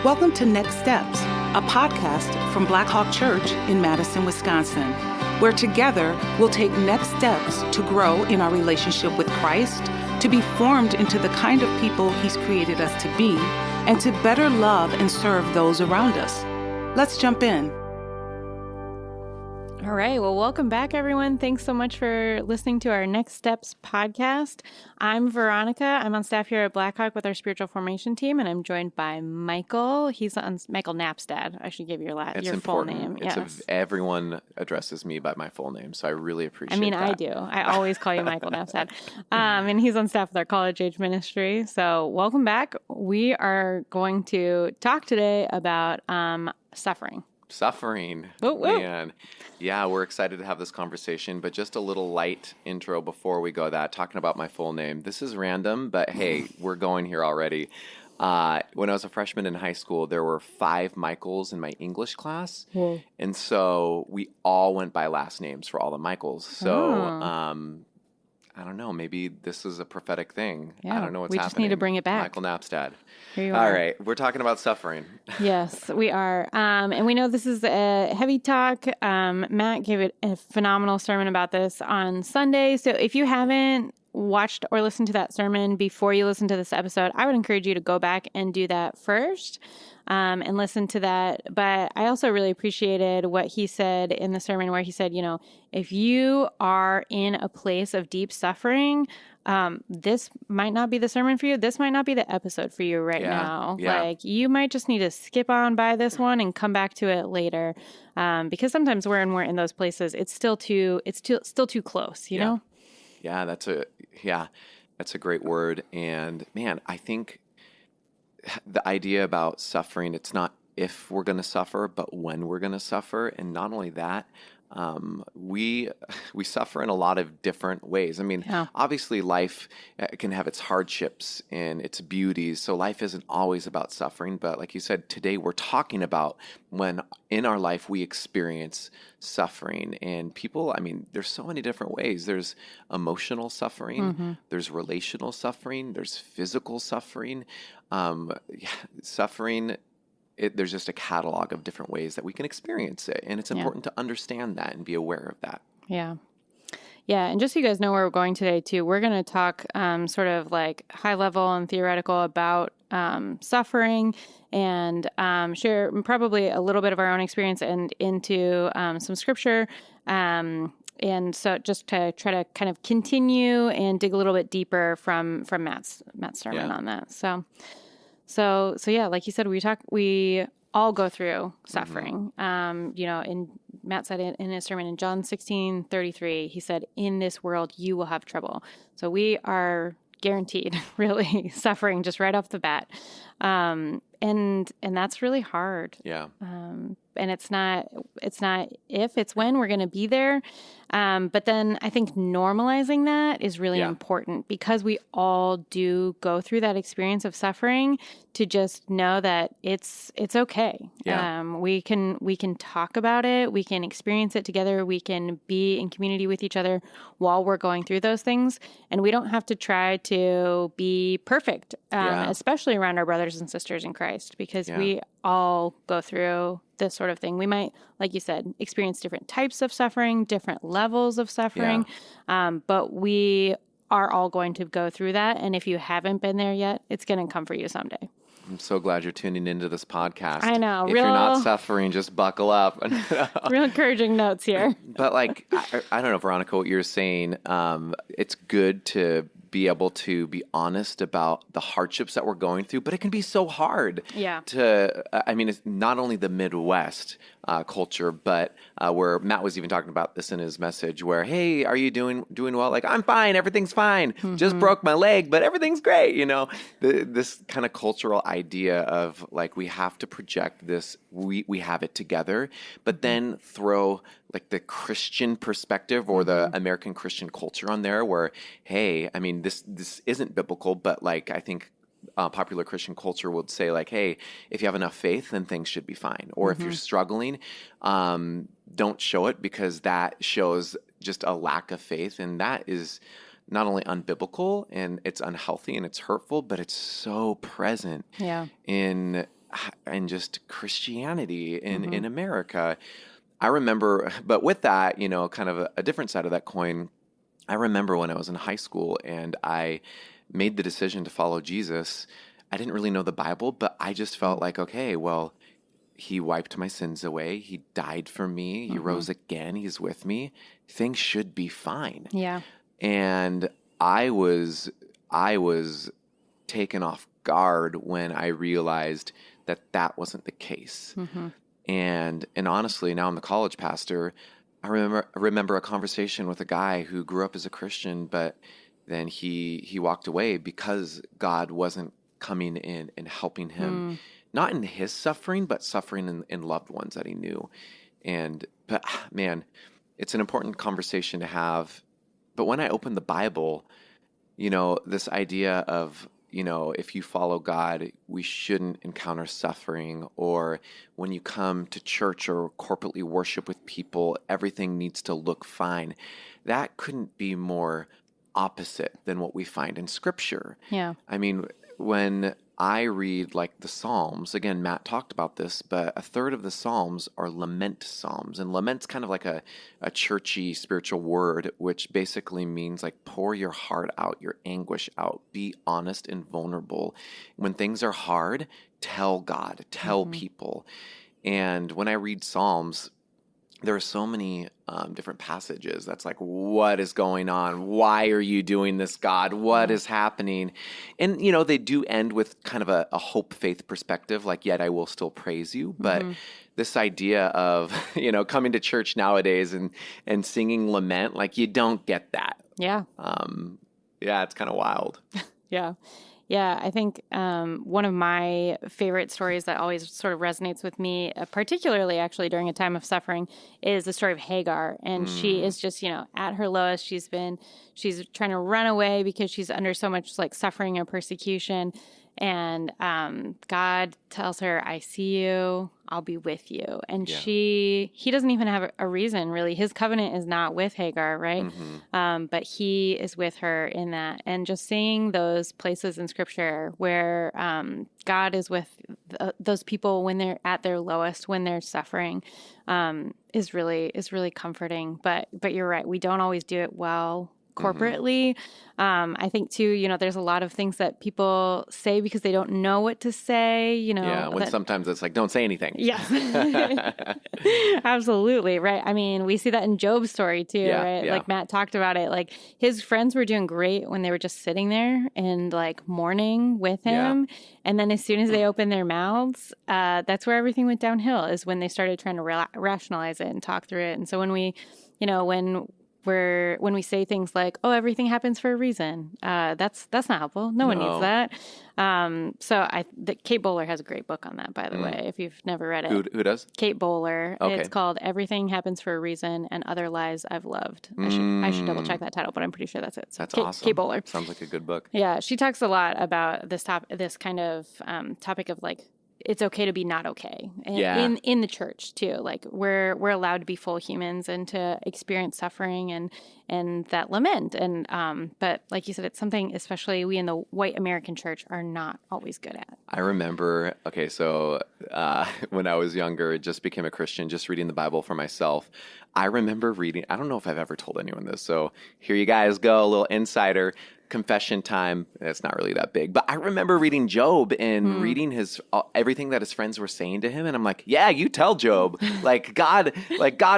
Welcome to Next Steps, a podcast from Black Hawk Church in Madison, Wisconsin, where together we'll take next steps to grow in our relationship with Christ, to be formed into the kind of people He's created us to be, and to better love and serve those around us. Let's jump in. All right. Well, welcome back, everyone. Thanks so much for listening to our Next Steps podcast. I'm Veronica. I'm on staff here at Black Hawk with our spiritual formation team, and I'm joined by Michael. He's on Michael Knapstad. I should give your full name. Yes. Everyone addresses me by my full name, so I really appreciate that. I do. I always call you Michael Knapstad. And he's on staff with our College-Age Ministry. So welcome back. We are going to talk today about suffering. Man. Yeah, we're excited to have this conversation, but just a little light intro before we go talking about my full name. This is random, but hey, we're going here already. When I was a freshman in high school, there were 5 Michaels in my English class. And so we all went by last names for all the Michaels. So, I don't know. Maybe this is a prophetic thing. Yeah, I don't know what's happening. We just need to bring it back. Michael Knapstad. Here you are. All right. We're talking about suffering. Yes, we are. And we know this is a heavy talk. Matt gave a phenomenal sermon about this on Sunday. So if you haven't watched or listened to that sermon before you listen to this episode, I would encourage you to go back and do that first. And listen to that. But I also really appreciated what he said in the sermon where he said, you know, if you are in a place of deep suffering, this might not be the sermon for you. This might not be the episode for you right now. Yeah. Like you might just need to skip on by this one and come back to it later. Because sometimes when we're in those places, it's still too close, you know? Yeah, that's a great word. And man, I think the idea about suffering, it's not if we're going to suffer, but when we're going to suffer. And not only that, we suffer in a lot of different ways. I mean, obviously life can have its hardships and its beauties. So life isn't always about suffering. But like you said, today we're talking about when in our life we experience suffering. And people, I mean, there's so many different ways. There's emotional suffering. There's relational suffering. There's physical suffering. Suffering, there's just a catalog of different ways that we can experience it. And it's important to understand that and be aware of that. Yeah. Yeah. And just so you guys know where we're going today, too, we're going to talk sort of like high level and theoretical about suffering and share probably a little bit of our own experience and into some scripture. And so just to try to kind of continue and dig a little bit deeper from Matt's sermon on that. So yeah, like you said, we all go through suffering. You know, and Matt said it in his sermon in John 16:33, he said, "In this world you will have trouble." So we are guaranteed really suffering just right off the bat. And that's really hard. Yeah. And it's not if, it's when we're going to be there. But then I think normalizing that is really important because we all do go through that experience of suffering to just know that it's okay. Yeah. We can talk about it. We can experience it together. We can be in community with each other while we're going through those things. And we don't have to try to be perfect, especially around our brothers and sisters in Christ, because we all go through this sort of thing. We might, like you said, experience different types of suffering, different levels of suffering, but we are all going to go through that. And if you haven't been there yet, it's going to come for you someday. I'm so glad you're tuning into this podcast. I know. If you're not suffering, just buckle up. Real encouraging notes here. But like, I don't know, Veronica, what you're saying, it's good to be able to be honest about the hardships that we're going through, but it can be so hard it's not only the Midwest culture, but where Matt was even talking about this in his message where, hey, are you doing well? Like, I'm fine. Everything's fine. Just broke my leg, but everything's great. You know, this kind of cultural idea of like, we have to project this, we have it together, but then throw like the Christian perspective or the American Christian culture on there where, hey, I mean, this isn't biblical, but like, I think popular Christian culture would say like, hey, if you have enough faith, then things should be fine. Or if you're struggling, don't show it because that shows just a lack of faith. And that is not only unbiblical and it's unhealthy and it's hurtful, but it's so present in just Christianity in America. I remember, but with that, kind of a different side of that coin, I remember when I was in high school and I made the decision to follow Jesus. I didn't really know the Bible, but I just felt like, okay, well, he wiped my sins away. He died for me. He rose again. He's with me. Things should be fine. Yeah. And I was taken off guard when I realized that wasn't the case. And honestly, now I'm the college pastor. I remember a conversation with a guy who grew up as a Christian, but then he walked away because God wasn't coming in and helping him, not in his suffering, but suffering in loved ones that he knew. But man, it's an important conversation to have. But when I opened the Bible, this idea of, if you follow God, we shouldn't encounter suffering, or when you come to church or corporately worship with people, everything needs to look fine. That couldn't be more opposite than what we find in Scripture. Yeah. I mean, when I read like the Psalms, again, Matt talked about this, but a third of the Psalms are lament Psalms. And lament's kind of like a churchy spiritual word, which basically means like pour your heart out, your anguish out, be honest and vulnerable. When things are hard, tell God, tell people. And when I read Psalms, there are so many different passages that's like, what is going on? Why are you doing this, God? What is happening? And, they do end with kind of a hope, faith perspective, like, yet I will still praise you. But this idea of, coming to church nowadays and singing lament, like, you don't get that. Yeah. Yeah, it's kind of wild. Yeah. Yeah, I think one of my favorite stories that always sort of resonates with me, particularly actually during a time of suffering, is the story of Hagar. And she is just, at her lowest. She's trying to run away because she's under so much like suffering and persecution. And God tells her, I see you, I'll be with you. And he doesn't even have a reason, really. His covenant is not with Hagar, right? But he is with her in that. And just seeing those places in Scripture where God is with those people when they're at their lowest, when they're suffering, is really comforting. But you're right, we don't always do it well corporately. I think too, there's a lot of things that people say because they don't know what to say, Yeah, when sometimes it's like, don't say anything. Yes. Absolutely. Right. I mean, we see that in Job's story too, right? Yeah. Like Matt talked about it. Like his friends were doing great when they were just sitting there and like mourning with him. Yeah. And then as soon as they opened their mouths, that's where everything went downhill, is when they started trying to rationalize it and talk through it. And so when we, when we say things like, "Oh, everything happens for a reason," that's not helpful. No one needs that. Kate Bowler has a great book on that, by the way, if you've never read it. Who does? Kate Bowler. Okay. It's called "Everything Happens for a Reason and Other Lies I've Loved." I should double check that title, but I'm pretty sure that's it. So that's awesome. Kate Bowler. Sounds like a good book. Yeah, she talks a lot about this kind of topic of like, it's okay to be not okay. And in the church too. Like we're allowed to be full humans and to experience suffering and that lament. And but like you said, it's something especially we in the white American church are not always good at. I remember, when I was younger, just became a Christian, just reading the Bible for myself. I remember reading, I don't know if I've ever told anyone this, so here you guys go, a little insider confession time. It's not really that big, but I remember reading Job and reading everything that his friends were saying to him, and I'm like, yeah, you tell Job, God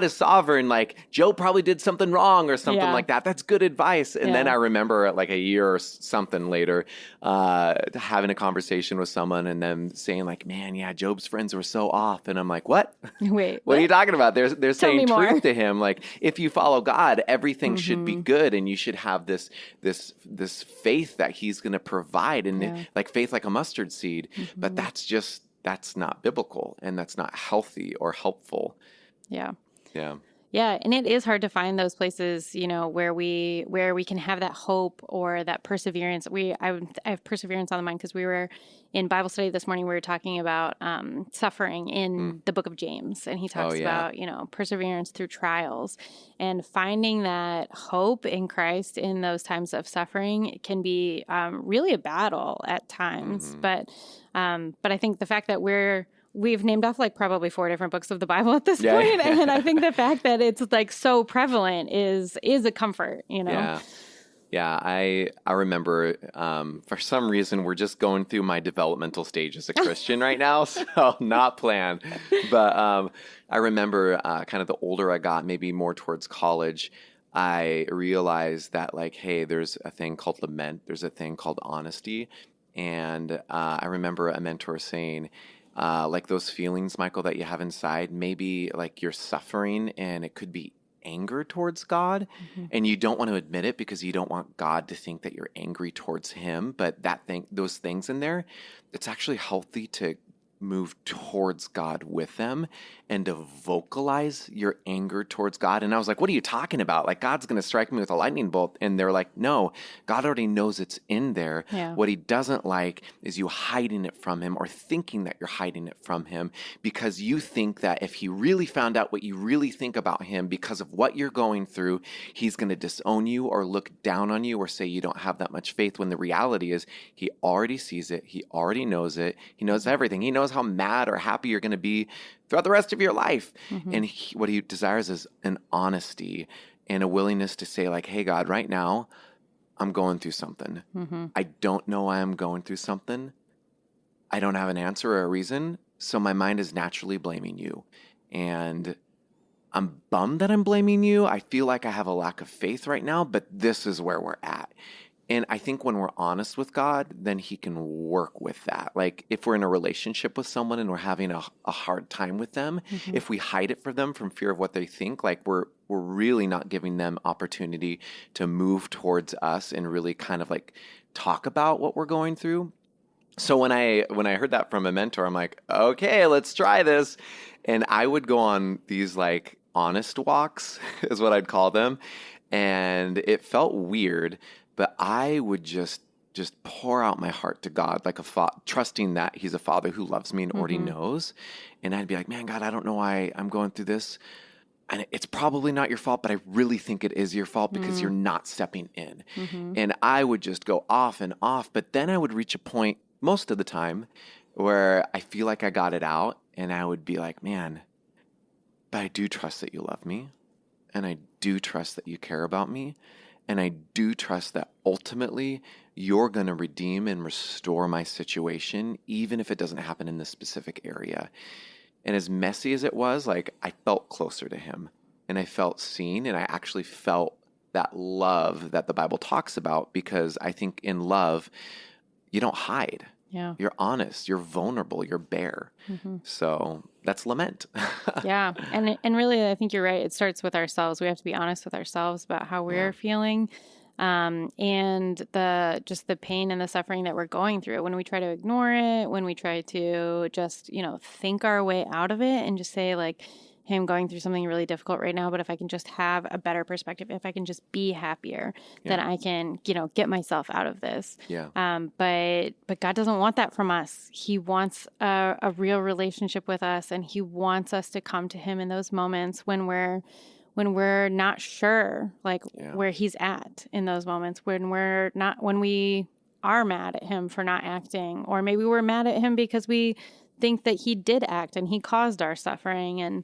is sovereign, like Job probably did something wrong or something like that. That's good advice. And then I remember like a year or something later, having a conversation with someone and them saying like, man, yeah, Job's friends were so off, and I'm like, what? Wait, what are you talking about? They're saying truth to him. Like, if you follow God, everything should be good, and you should have this faith that he's going to provide, and like faith like a mustard seed. But that's not biblical, and that's not healthy or helpful. Yeah. Yeah. Yeah, and it is hard to find those places, where we can have that hope or that perseverance. I have perseverance on the mind because we were in Bible study this morning. We were talking about suffering in the book of James, and he talks about perseverance through trials, and finding that hope in Christ in those times of suffering can be really a battle at times. But But I think the fact that we've named off like probably 4 different books of the Bible at this point. And I think the fact that it's like so prevalent is a comfort, you know? Yeah. Yeah, I remember for some reason we're just going through my developmental stage as a Christian right now, so not planned. But I remember kind of the older I got, maybe more towards college, I realized that like, hey, there's a thing called lament, there's a thing called honesty. And I remember a mentor saying, like those feelings, Michael, that you have inside, maybe like you're suffering and it could be anger towards God, and you don't want to admit it because you don't want God to think that you're angry towards him. But those things in there, it's actually healthy to move towards God with them and to vocalize your anger towards God. And I was like, what are you talking about? Like, God's going to strike me with a lightning bolt. And they're like, no, God already knows it's in there. Yeah. What he doesn't like is you hiding it from him or thinking that you're hiding it from him because you think that if he really found out what you really think about him because of what you're going through, he's going to disown you or look down on you or say you don't have that much faith, when the reality is he already sees it. He already knows it. He knows everything. He knows how mad or happy you're going to be throughout the rest of your life. And what he desires is an honesty and a willingness to say like, hey, God, right now I'm going through something. I don't know why I'm going through something. I don't have an answer or a reason. So my mind is naturally blaming you. And I'm bummed that I'm blaming you. I feel like I have a lack of faith right now, but this is where we're at. And I think when we're honest with God, then he can work with that. Like if we're in a relationship with someone and we're having a hard time with them, if we hide it from them from fear of what they think, like we're really not giving them opportunity to move towards us and really kind of like talk about what we're going through. So when I heard that from a mentor, I'm like, okay, let's try this. And I would go on these like honest walks is what I'd call them. And it felt weird. But I would just pour out my heart to God, like trusting that he's a father who loves me and already knows. And I'd be like, man, God, I don't know why I'm going through this. And it's probably not your fault, but I really think it is your fault because you're not stepping in. And I would just go off and off. But then I would reach a point most of the time where I feel like I got it out. And I would be like, man, but I do trust that you love me. And I do trust that you care about me. And I do trust that ultimately you're going to redeem and restore my situation, even if it doesn't happen in this specific area. And as messy as it was, like I felt closer to him and I felt seen, and I actually felt that love that the Bible talks about, because I think in love, you don't hide. Yeah. You're honest, you're vulnerable, you're bare. So that's lament. Yeah. And really, I think you're right. It starts with ourselves. We have to be honest with ourselves about how we're feeling. And the pain and the suffering that we're going through. When we try to ignore it, when we try to just, think our way out of it and just say like, hey, I'm going through something really difficult right now, but if I can just have a better perspective, if I can just be happier, then I can, get myself out of this. Yeah. But God doesn't want that from us. He wants a real relationship with us, and he wants us to come to him in those moments when we're not sure, like where he's at in those moments, when we are mad at him for not acting, or maybe we're mad at him because we think that he did act and he caused our suffering, and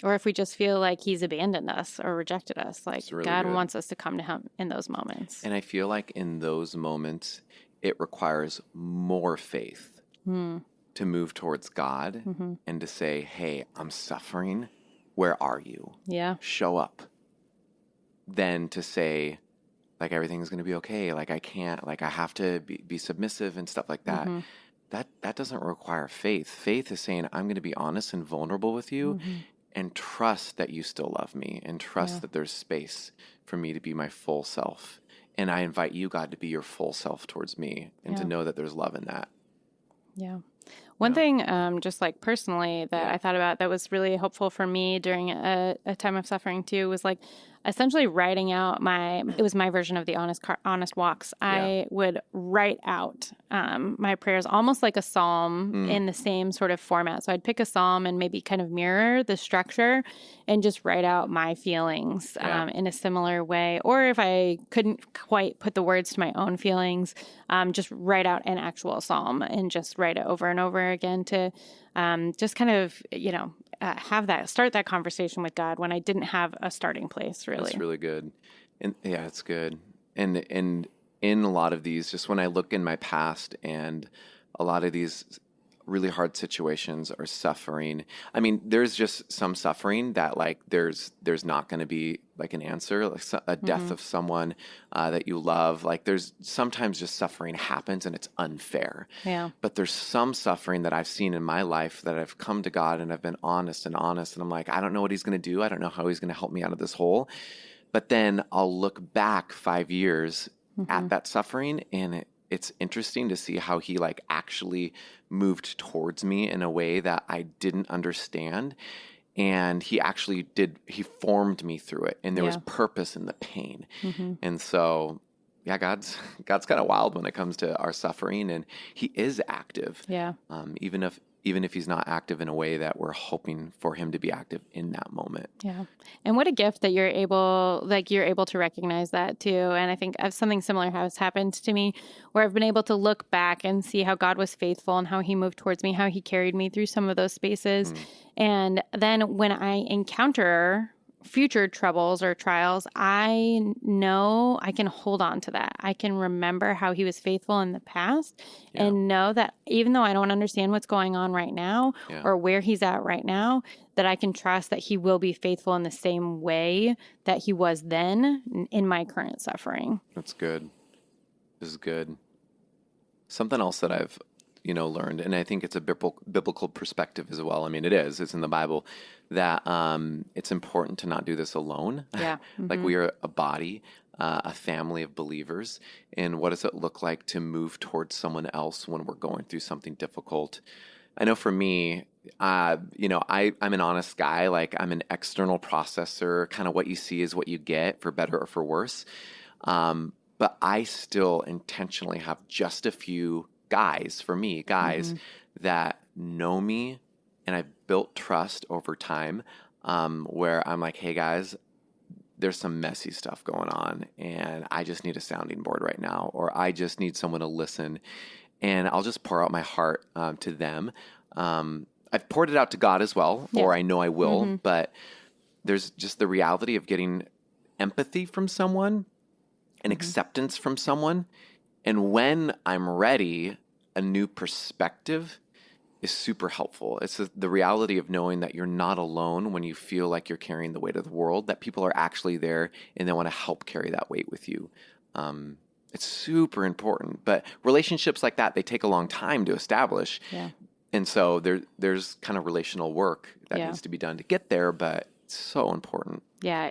or if we just feel like he's abandoned us or rejected us, like really God wants us to come to him in those moments. And I feel like in those moments, it requires more faith to move towards God and to say, hey, I'm suffering. Where are you? Yeah. Show up. Then to say, like, everything's going to be okay. Like, I can't, like, I have to be submissive and stuff like that. That doesn't require faith. Faith is saying, I'm going to be honest and vulnerable with you and trust that you still love me, and trust that there's space for me to be my full self. And I invite you, God, to be your full self towards me, and to know that there's love in that. Yeah. One thing, just like personally, that I thought about that was really helpful for me during a time of suffering too, was like, essentially writing out it was my version of the honest walks. I would write out my prayers almost like a psalm in the same sort of format. So I'd pick a psalm and maybe kind of mirror the structure and just write out my feelings in a similar way. Or if I couldn't quite put the words to my own feelings, just write out an actual psalm and just write it over and over again to just kind of, start that conversation with God when I didn't have a starting place, really. That's really good. And yeah, it's good. And in a lot of these, just when I look in my past and a lot of these really hard situations or suffering, I mean, there's just some suffering that like there's not going to be like an answer, like a death of someone that you love. Like there's sometimes just suffering happens and it's unfair. Yeah. But there's some suffering that I've seen in my life that I've come to God and I've been honest. And I'm like, I don't know what he's going to do. I don't know how he's going to help me out of this hole. But then I'll look back 5 years at that suffering, and it's interesting to see how he like actually moved towards me in a way that I didn't understand. And he formed me through it, and there was purpose in the pain. And so, yeah, God's kind of wild when it comes to our suffering, and he is active. Yeah. Even if he's not active in a way that we're hoping for him to be active in that moment. Yeah. And what a gift that you're able to recognize that too. And I think something similar has happened to me where I've been able to look back and see how God was faithful and how he moved towards me, how he carried me through some of those spaces. And then when I encounter future troubles or trials, I know I can hold on to that. I can remember how he was faithful in the past and know that even though I don't understand what's going on right now or where he's at right now, that I can trust that he will be faithful in the same way that he was then in my current suffering. That's good. This is good. Something else that I've learned, and I think it's a biblical perspective as well. I mean, it's in the Bible that it's important to not do this alone. Yeah. Like we are a body, a family of believers. And what does it look like to move towards someone else when we're going through something difficult? I know for me, I'm an honest guy. Like I'm an external processor. Kind of what you see is what you get, for better or for worse. But I still intentionally have just a few guys that know me, and I've built trust over time, where I'm like, hey guys, there's some messy stuff going on and I just need a sounding board right now, or I just need someone to listen, and I'll just pour out my heart to them. I've poured it out to God as well, or I know I will, but there's just the reality of getting empathy from someone and acceptance from someone. And when I'm ready, a new perspective is super helpful. It's the reality of knowing that you're not alone when you feel like you're carrying the weight of the world, that people are actually there and they want to help carry that weight with you. It's super important. But relationships like that, they take a long time to establish. Yeah. And so there's kind of relational work that needs to be done to get there, but it's so important. Yeah,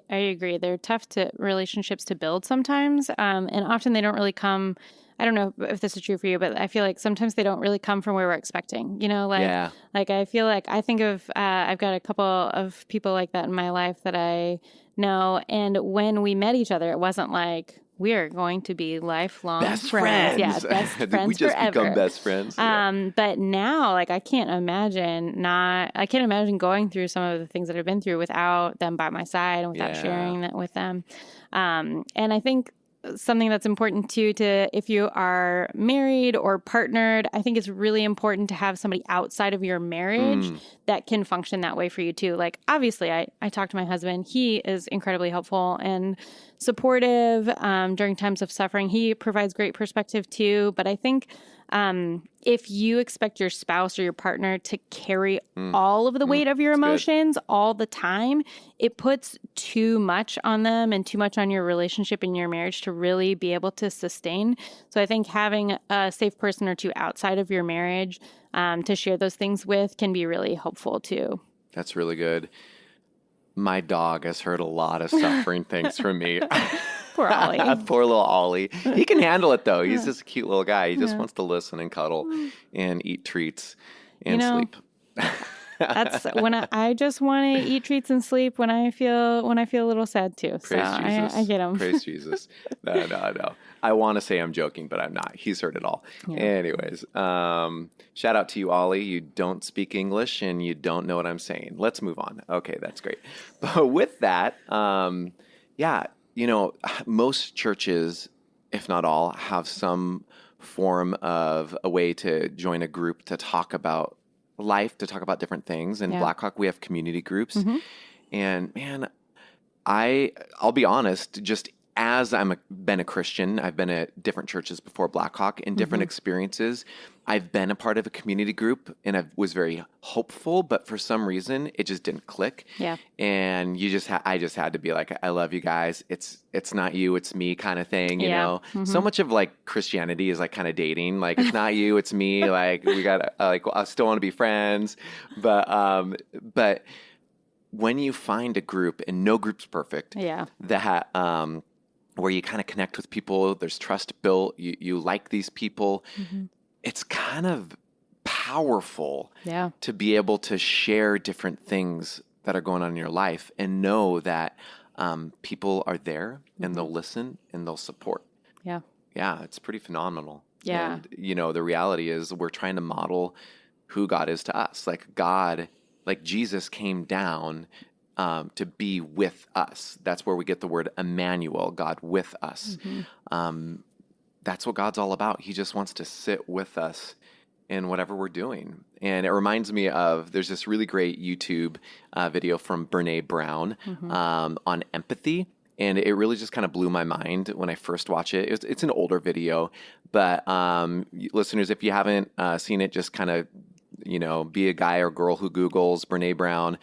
I agree. They're tough relationships to build sometimes. And often they don't really come, I don't know if this is true for you, but I feel like sometimes they don't really come from where we're expecting, like I feel like I think of, I've got a couple of people like that in my life that I know. And when we met each other, it wasn't like, we are going to be lifelong best friends. Yeah, best friends we just forever. Become best friends. Yeah. But now, like, I can't imagine going through some of the things that I've been through without them by my side and without sharing that with them. And I think something that's important too, if you are married or partnered, I think it's really important to have somebody outside of your marriage that can function that way for you too. Like, obviously I talk to my husband. He is incredibly helpful and supportive during times of suffering. He provides great perspective too. But I think if you expect your spouse or your partner to carry all of the weight of your emotions all the time, it puts too much on them and too much on your relationship and your marriage to really be able to sustain. So I think having a safe person or two outside of your marriage to share those things with can be really helpful too. That's really good. My dog has heard a lot of suffering things from me. Poor Ollie. Poor little Ollie. He can handle it though. He's just a cute little guy. He just wants to listen and cuddle and eat treats and sleep. That's when I just want to eat treats and sleep when I feel a little sad too. Praise so Jesus. I get him. Praise Jesus. No. I want to say I'm joking, but I'm not. He's heard it all. Yeah. Anyways, shout out to you, Ollie. You don't speak English and you don't know what I'm saying. Let's move on. Okay, that's great. But with that, most churches, if not all, have some form of a way to join a group to talk about life, to talk about different things. In Blackhawk, we have community groups. Mm-hmm. And man, I'll be honest, just as been a Christian, I've been at different churches before Blackhawk, in different experiences. I've been a part of a community group, and I was very hopeful, but for some reason, it just didn't click. Yeah. And I just had to be like, I love you guys. It's not you, it's me kind of thing, you know? Mm-hmm. So much of like Christianity is like kind of dating. Like, it's not you, it's me. Like, we got I still want to be friends. But when you find a group, and no group's perfect, that where you kind of connect with people, there's trust built, you like these people, it's kind of powerful to be able to share different things that are going on in your life and know that people are there and they'll listen and they'll support. Yeah. Yeah, it's pretty phenomenal. Yeah. And, the reality is we're trying to model who God is to us. Like Jesus came down to be with us. That's where we get the word Emmanuel, God with us. That's what God's all about. He just wants to sit with us in whatever we're doing. And it reminds me of, there's this really great YouTube video from Brene Brown on empathy. And it really just kind of blew my mind when I first watched it. It's an older video, but listeners, if you haven't seen it, just kind of be a guy or girl who Googles Brene Brown,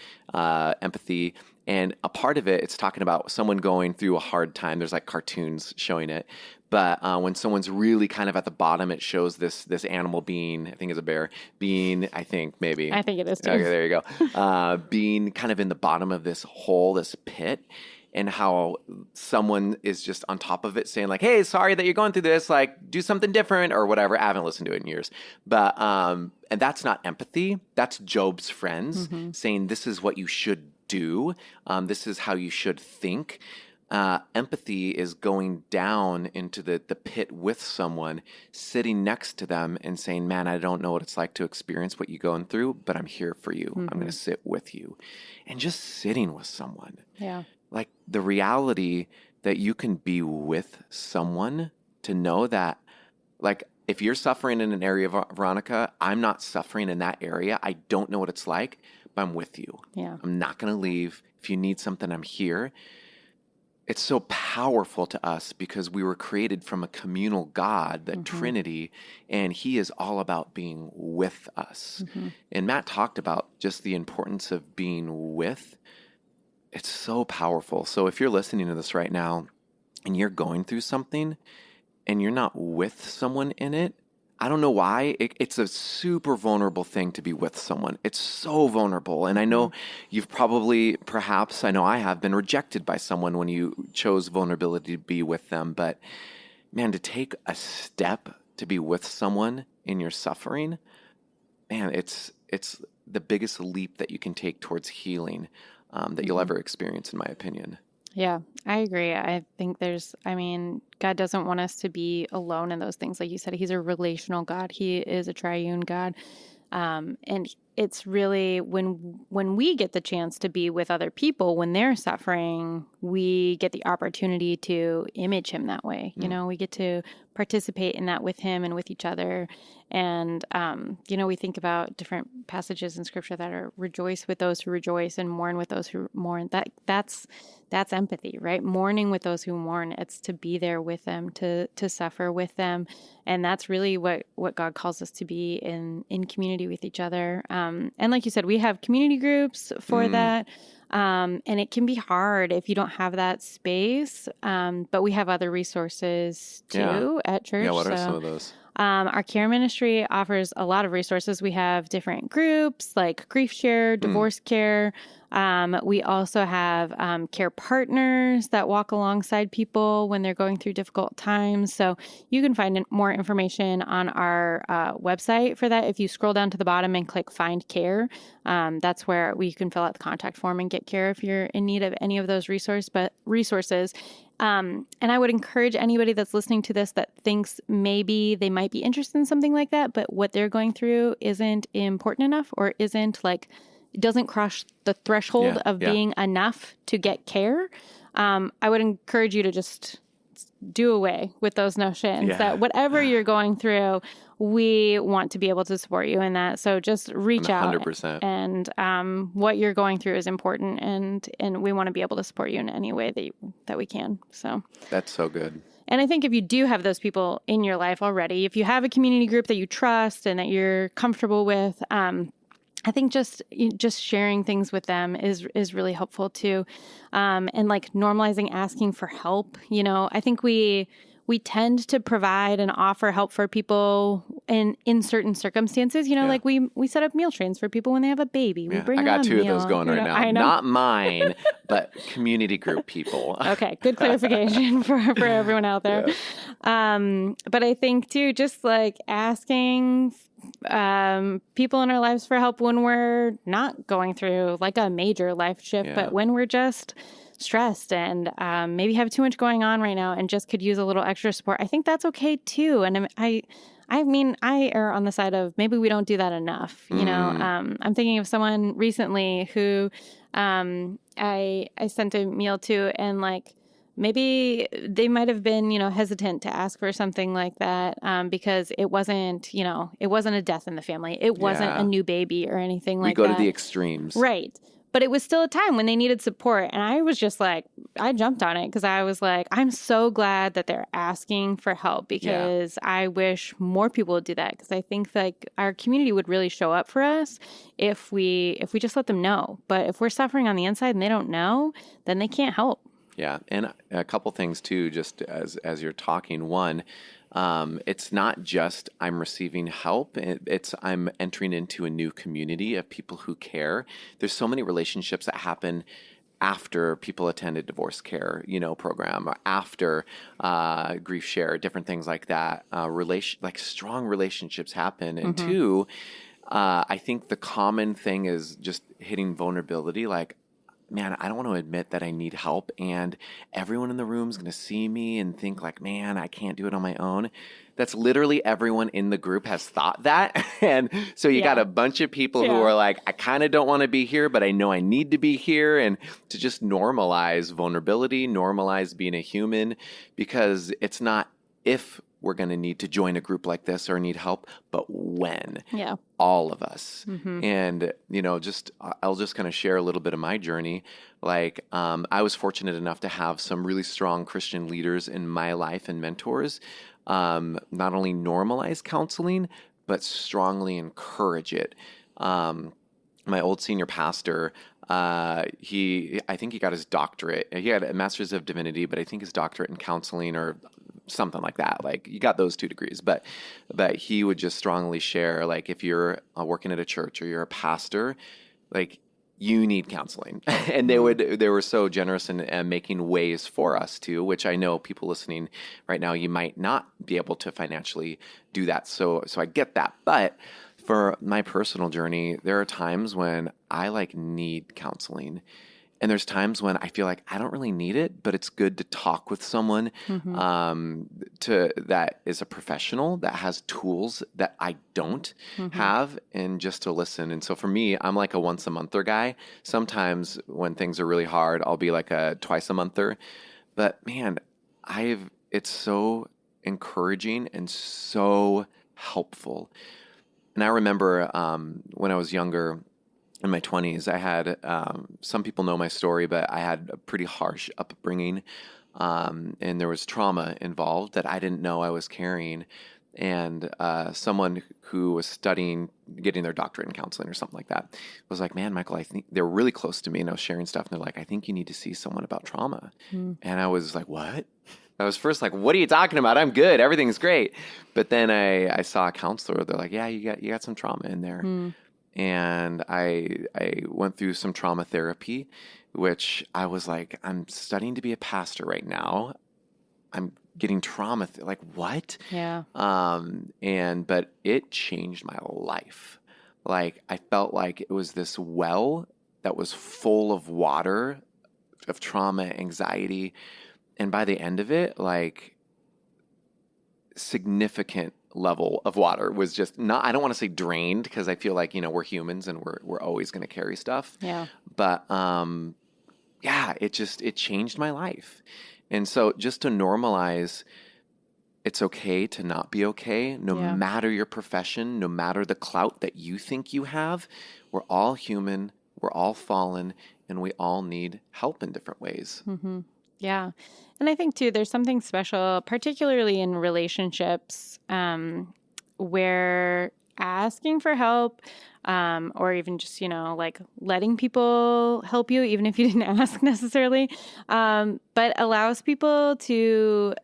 empathy. And a part of it, it's talking about someone going through a hard time. There's like cartoons showing it. But when someone's really kind of at the bottom, it shows this animal being, I think it's a bear, I think it is too. Okay, there you go. Being kind of in the bottom of this hole, this pit. And how someone is just on top of it saying like, hey, sorry that you're going through this, like do something different or whatever. I haven't listened to it in years. But, and that's not empathy. That's Job's friends saying this is what you should do. This is how you should think. Empathy is going down into the pit with someone, sitting next to them and saying, man, I don't know what it's like to experience what you're going through, but I'm here for you. I'm going to sit with you. And just sitting with someone. Yeah. Like the reality that you can be with someone to know that, like, if you're suffering in an area, Veronica, I'm not suffering in that area. I don't know what it's like, but I'm with you. Yeah. I'm not going to leave. If you need something, I'm here. It's so powerful to us because we were created from a communal God, the Trinity, and He is all about being with us. And Matt talked about just the importance of being with. It's so powerful. So if you're listening to this right now and you're going through something and you're not with someone in it, I don't know why. It's a super vulnerable thing to be with someone. It's so vulnerable. And I know you've perhaps, I know I have been rejected by someone when you chose vulnerability to be with them. But man, to take a step to be with someone in your suffering, man, it's the biggest leap that you can take towards healing that you'll ever experience, in my opinion. Yeah, I agree. I think God doesn't want us to be alone in those things. Like you said, He's a relational God. He is a triune God. And it's really when we get the chance to be with other people, when they're suffering, we get the opportunity to image Him that way. We get to participate in that with Him and with each other. And, we think about different passages in Scripture that are rejoice with those who rejoice and mourn with those who mourn. That's empathy, right? Mourning with those who mourn. It's to be there with them, to suffer with them. And that's really what God calls us to be in community with each other. And like you said, we have community groups for that. And it can be hard if you don't have that space. But we have other resources too at church. Yeah, what are some of those? Our care ministry offers a lot of resources. We have different groups like grief share, divorce care. We also have care partners that walk alongside people when they're going through difficult times. So you can find more information on our website for that. If you scroll down to the bottom and click Find Care, that's where you can fill out the contact form and get care if you're in need of any of those resources. And I would encourage anybody that's listening to this that thinks maybe they might be interested in something like that, but what they're going through isn't important enough or isn't doesn't cross the threshold of being enough to get care. I would encourage you to just do away with those notions that whatever you're going through, we want to be able to support you in that. So just reach 100%. out, and what you're going through is important, and we want to be able to support you in any way that we can. So that's so good. And I think if you do have those people in your life already, if you have a community group that you trust and that you're comfortable with, I think just sharing things with them is really helpful too. And like normalizing asking for help. I think we tend to provide and offer help for people in certain circumstances. Like we set up meal trains for people when they have a baby. We bring I got them a two meal, of those going right now. I know. Not mine, but community group people. Okay, good clarification for everyone out there. Yeah. But I think too, just like asking people in our lives for help when we're not going through like a major life shift, but when we're just stressed and maybe have too much going on right now and just could use a little extra support. I think that's okay too. And I err on the side of maybe we don't do that enough. I'm thinking of someone recently who I sent a meal to, and like maybe they might have been, hesitant to ask for something like that because it wasn't a death in the family. It wasn't a new baby or anything like that. We go to the extremes. Right. But it was still a time when they needed support. And I was just like, I jumped on it because I was like, I'm so glad that they're asking for help because I wish more people would do that. Because I think like our community would really show up for us if we just let them know. But if we're suffering on the inside and they don't know, then they can't help. Yeah. And a couple things too, just as you're talking. One, it's not just I'm receiving help. It's I'm entering into a new community of people who care. There's so many relationships that happen after people attend a divorce care, program, or after grief share, different things like that. Strong relationships happen. And two, I think the common thing is just hitting vulnerability. Like, man, I don't want to admit that I need help, and everyone in the room is going to see me and think like, man, I can't do it on my own. That's literally everyone in the group has thought that. And so you got a bunch of people who are like, I kind of don't want to be here, but I know I need to be here. And to just normalize vulnerability, normalize being a human, because it's not if we're going to need to join a group like this or need help, but when. Yeah. All of us. And, I'll just kind of share a little bit of my journey. Like, I was fortunate enough to have some really strong Christian leaders in my life and mentors, not only normalize counseling, but strongly encourage it. My old senior pastor, I think he got his doctorate. He had a master's of divinity, but I think his doctorate in counseling or something like that. Like, you got those 2 degrees, but he would just strongly share, like, if you're working at a church or you're a pastor, like, you need counseling. And they were so generous in making ways for us too, which I know people listening right now, you might not be able to financially do that. So I get that. But for my personal journey, there are times when I need counseling. And there's times when I feel like I don't really need it, but it's good to talk with someone that is a professional, that has tools that I don't have, and just to listen. And so for me, I'm like a once-a-monther guy. Sometimes when things are really hard, I'll be like a twice-a-monther. But man, it's so encouraging and so helpful. And I remember when I was younger, in my 20s, I had, some people know my story, but I had a pretty harsh upbringing, and there was trauma involved that I didn't know I was carrying. And someone who was studying, getting their doctorate in counseling or something like that, was like, man, Michael, I think they're really close to me, and I was sharing stuff, and they're like, I think you need to see someone about trauma. And I was like, what? I was first like, what are you talking about? I'm good. Everything's great. But then I saw a counselor. They're like, yeah, you got some trauma in there. And I went through some trauma therapy, which I was like, I'm studying to be a pastor right now. I'm getting trauma. Like, what? Yeah. But it changed my life. Like, I felt like it was this well that was full of water, of trauma, anxiety. And by the end of it, like, significant level of water was just not, I don't want to say drained, because I feel like, we're humans and we're always going to carry stuff. Yeah. But, it changed my life. And so just to normalize, it's okay to not be okay, no matter your profession, no matter the clout that you think you have. We're all human, we're all fallen, and we all need help in different ways. Mm-hmm. Yeah. And I think, too, there's something special, particularly in relationships, where asking for help, or even just, like letting people help you, even if you didn't ask necessarily, but allows people to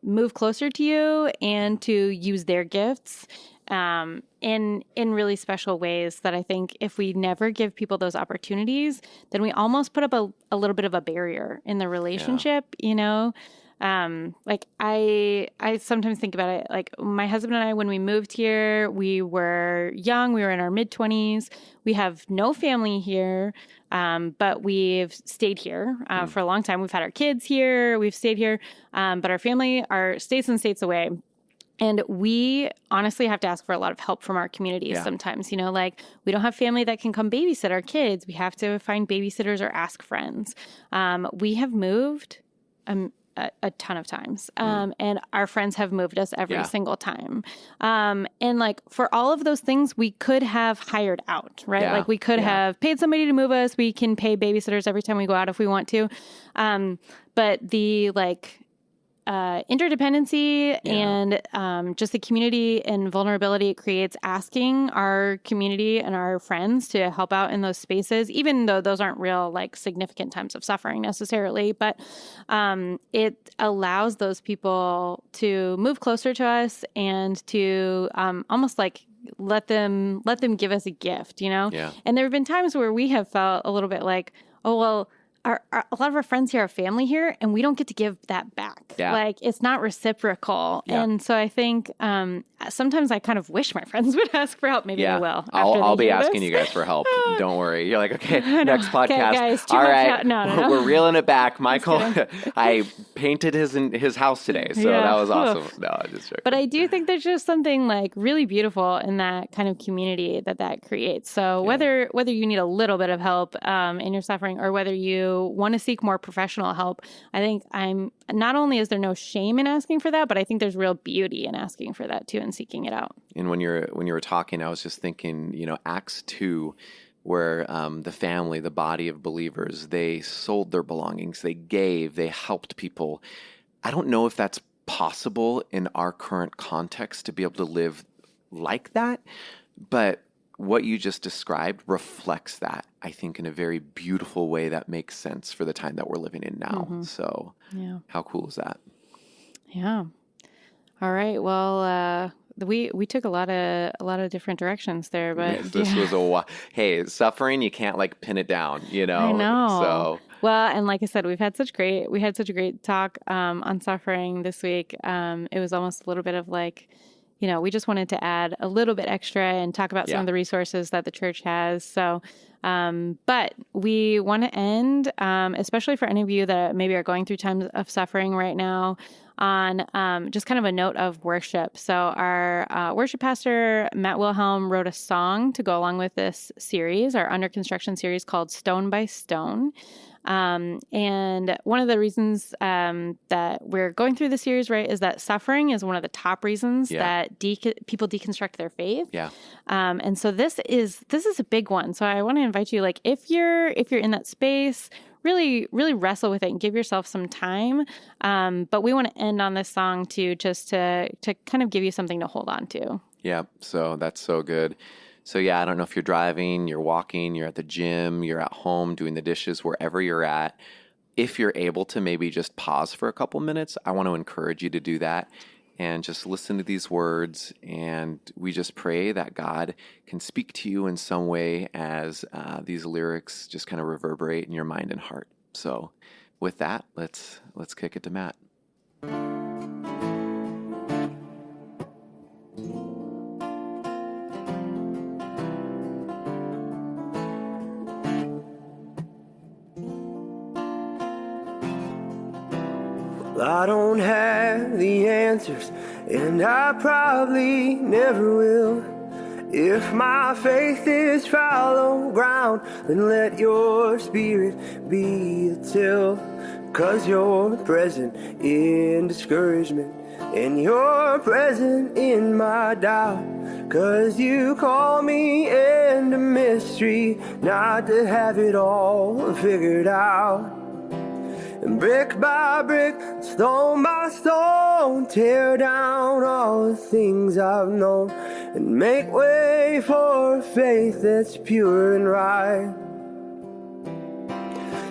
move closer to you and to use their gifts in really special ways that I think if we never give people those opportunities, then we almost put up a little bit of a barrier in the relationship, Like I sometimes think about it, like my husband and I, when we moved here, we were young, we were in our mid-20s. We have no family here, but we've stayed here for a long time. We've had our kids here, we've stayed here, but our family are states and states away. And we honestly have to ask for a lot of help from our communities sometimes, like we don't have family that can come babysit our kids. We have to find babysitters or ask friends. We have moved a ton of times. And our friends have moved us every single time. And like for all of those things, we could have hired out, right? Yeah. Like we could have paid somebody to move us. We can pay babysitters every time we go out if we want to. But the interdependency and just the community and vulnerability it creates, asking our community and our friends to help out in those spaces, even though those aren't real like significant times of suffering necessarily, but it allows those people to move closer to us and to almost like let them give us a gift, And there have been times where we have felt a little bit like, oh, well, a lot of our friends here are family here, and we don't get to give that back. Yeah. Like, it's not reciprocal. Yeah. And so I think sometimes I kind of wish my friends would ask for help. Maybe they will. I'll be asking you guys for help. Don't worry. You're like, okay, next podcast. Okay, guys, all right, no. We're reeling it back. Michael, I painted his house today, so that was awesome. No, I'm just joking. But I do think there's just something like really beautiful in that kind of community that creates. So whether you need a little bit of help in your suffering, or whether you want to seek more professional help, I think not only is there no shame in asking for that, but I think there's real beauty in asking for that too and seeking it out. And when you were talking, I was just thinking, Acts 2, where the family, the body of believers, they sold their belongings, they gave, they helped people. I don't know if that's possible in our current context to be able to live like that, but what you just described reflects that, I think, in a very beautiful way that makes sense for the time that we're living in now. Mm-hmm. So how cool is that? Yeah. All right. Well, we took a lot of different directions there, but this was hey, suffering, you can't like pin it down, I know. So well, and like I said, we had such a great talk on suffering this week. It was almost a little bit of like, we just wanted to add a little bit extra and talk about some of the resources that the church has. So, but we want to end, especially for any of you that maybe are going through times of suffering right now, on just kind of a note of worship. So our worship pastor, Matt Wilhelm, wrote a song to go along with this series, our under construction series called Stone by Stone. And one of the reasons that we're going through the series, right, is that suffering is one of the top reasons that people deconstruct their faith. Yeah. And so this is a big one. So I want to invite you, like, if you're in that space really, really wrestle with it and give yourself some time. But we want to end on this song too, just to kind of give you something to hold on to. Yeah, so that's so good. So yeah, I don't know if you're driving, you're walking, you're at the gym, you're at home doing the dishes, wherever you're at. If you're able to maybe just pause for a couple minutes, I want to encourage you to do that and just listen to these words. And we just pray that God can speak to you in some way as these lyrics just kind of reverberate in your mind and heart. So with that, let's kick it to Matt. I don't have the answers, and I probably never will. If my faith is fallow ground, then let your spirit be the till. 'Cause you're present in discouragement, and you're present in my doubt. 'Cause you call me into mystery, not to have it all figured out. And brick by brick, stone by stone, tear down all the things I've known, and make way for a faith that's pure and right.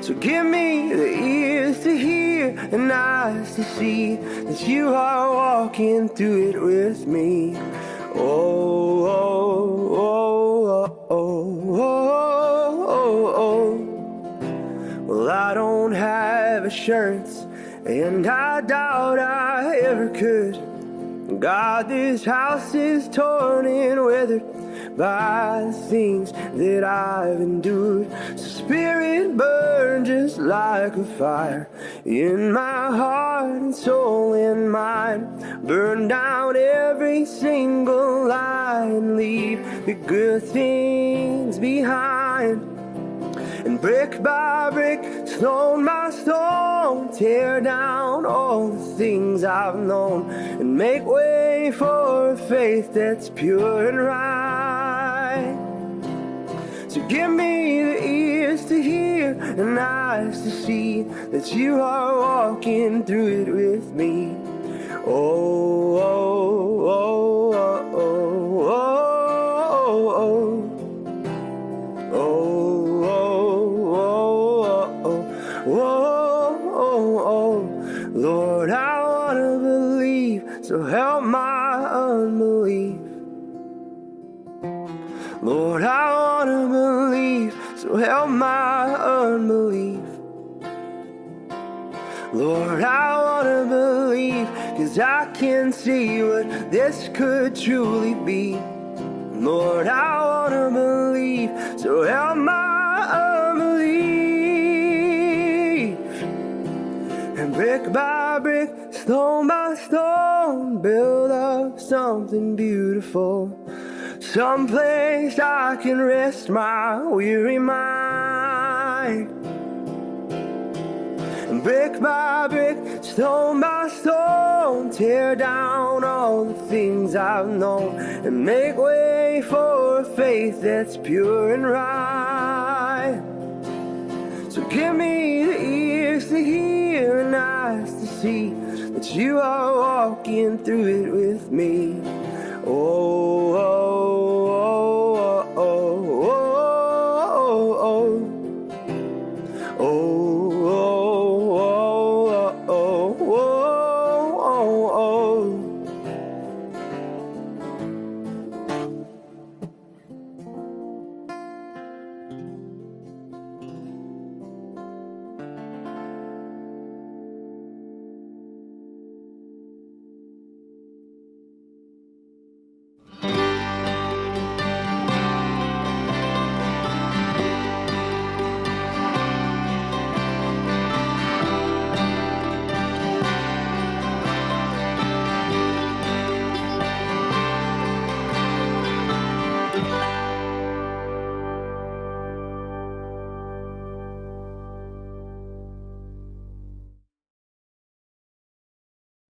So give me the ears to hear and eyes to see that you are walking through it with me. Oh, oh, oh, oh, oh, oh, oh. Well, I don't have assurance, and I doubt I ever could. God, this house is torn and weathered by the things that I've endured. So Spirit, burn just like a fire in my heart and soul and mind. Burn down every single lie and leave the good things behind. And brick by brick, stone by stone, tear down all the things I've known, and make way for a faith that's pure and right. So give me the ears to hear and eyes to see that you are walking through it with me. Oh, oh, oh, oh, oh, oh, oh, oh, oh. Lord, I want to believe, so help my unbelief. Lord, I want to believe, so help my unbelief. Lord, I want to believe, 'cause I can see what this could truly be. Lord, I want to believe, so help my unbelief. And brick by brick, stone by stone, build up something beautiful. Someplace I can rest my weary mind. And brick by brick, stone by stone, tear down all the things I've known, and make way for a faith that's pure and right. So give me the ears to hear and eyes to see that you are walking through it with me. Oh, oh.